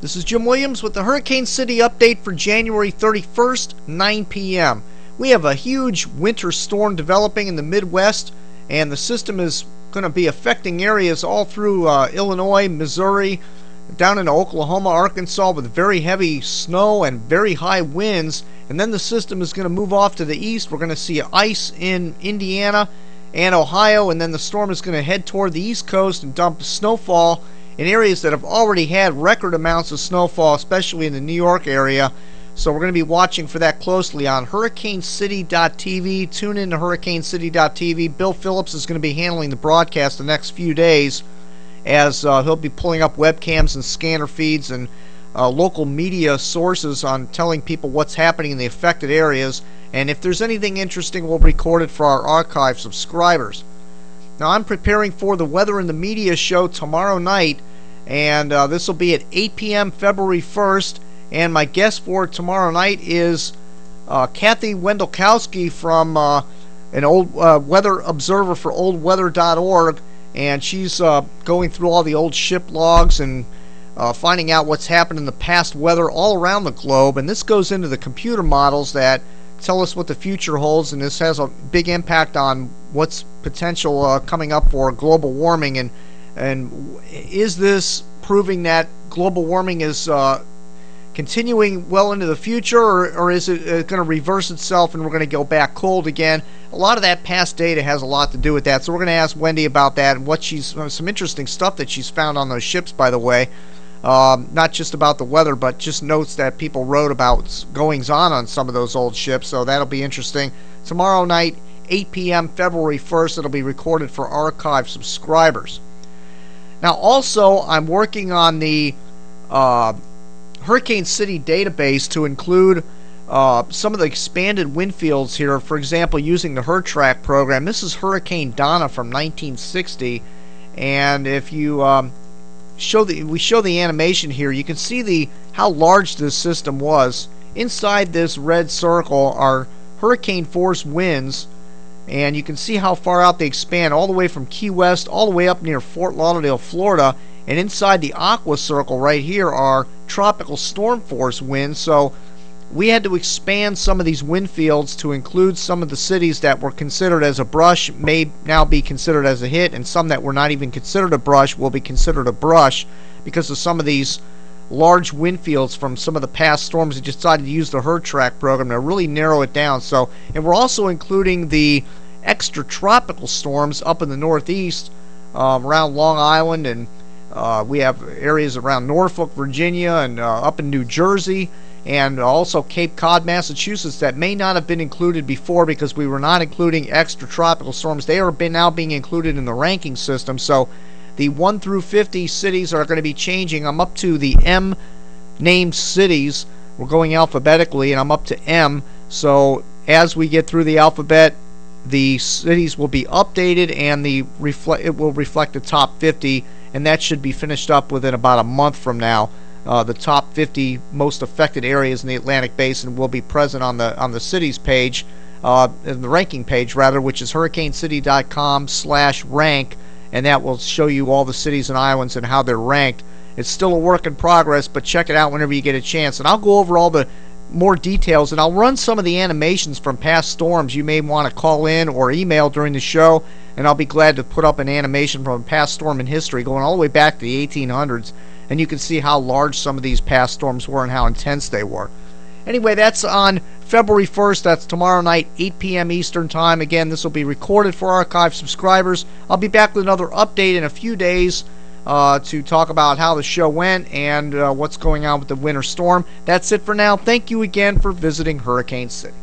This is Jim Williams with the Hurricane City update for January 31st, 9 p.m. We have a huge winter storm developing in the Midwest, and the system is going to be affecting areas all through Illinois, Missouri, down into Oklahoma, Arkansas, with very heavy snow and very high winds. And then the system is going to move off to the east. We're going to see ice in Indiana and Ohio, and then the storm is going to head toward the east coast and dump snowfall in areas that have already had record amounts of snowfall, especially in the New York area. So we're going to be watching for that closely on hurricanecity.tv. Tune in to hurricanecity.tv. Bill Phillips is going to be handling the broadcast the next few days, as he'll be pulling up webcams and scanner feeds and local media sources on telling people what's happening in the affected areas. And if there's anything interesting, we'll record it for our archive subscribers. Now, I'm preparing for the Weather in the Media show tomorrow night, and this will be at 8 p.m. February 1st. And my guest for tomorrow night is Kathy Wendelkowski from an old weather observer for oldweather.org, and she's going through all the old ship logs and finding out what's happened in the past weather all around the globe. And this goes into the computer models that tell us what the future holds, and this has a big impact on what's potential coming up for global warming. And is this proving that global warming is continuing well into the future, or is it going to reverse itself and we're going to go back cold again? A lot of that past data has a lot to do with that, so we're going to ask Wendy about that and what she's some interesting stuff that she's found on those ships, by the way. Not just about the weather, but just notes that people wrote about goings on some of those old ships, so that'll be interesting. Tomorrow night, 8 p.m. February 1st, it'll be recorded for archive subscribers. Now, also, I'm working on the Hurricane City database to include some of the expanded wind fields here. For example, using the HurTrack program. This is Hurricane Donna from 1960, and if you we show the animation here, you can see how large this system was. Inside this red circle are hurricane force winds, and you can see how far out they expand, all the way from Key West all the way up near Fort Lauderdale, Florida. And inside the aqua circle right here are tropical storm force winds. So we had to expand some of these wind fields to include some of the cities that were considered as a brush may now be considered as a hit, and some that were not even considered a brush will be considered a brush because of some of these large wind fields from some of the past storms. We decided to use the HurTrack program to really narrow it down. So, and we're also including the extratropical storms up in the northeast, around Long Island, and we have areas around Norfolk, Virginia, and up in New Jersey, and also Cape Cod, Massachusetts, that may not have been included before because we were not including extratropical storms. They are now being included in the ranking system. So the 1 through 50 cities are going to be changing. I'm up to the M named cities. We're going alphabetically, and I'm up to M. So as we get through the alphabet, the cities will be updated, and it will reflect the top 50, and that should be finished up within about a month from now. The top 50 most affected areas in the Atlantic Basin will be present on the cities page, in the ranking page rather, which is hurricanecity.com/rank, and that will show you all the cities and islands and how they're ranked. It's still a work in progress, but check it out whenever you get a chance, and I'll go over all the more details, and I'll run some of the animations from past storms. You may want to call in or email during the show, and I'll be glad to put up an animation from a past storm in history going all the way back to the 1800s, and you can see how large some of these past storms were and how intense they were. Anyway, that's on February 1st. That's tomorrow night, 8 p.m. Eastern Time. Again, this will be recorded for archive subscribers. I'll be back with another update in a few days to talk about how the show went and what's going on with the winter storm. That's it for now. Thank you again for visiting Hurricane City.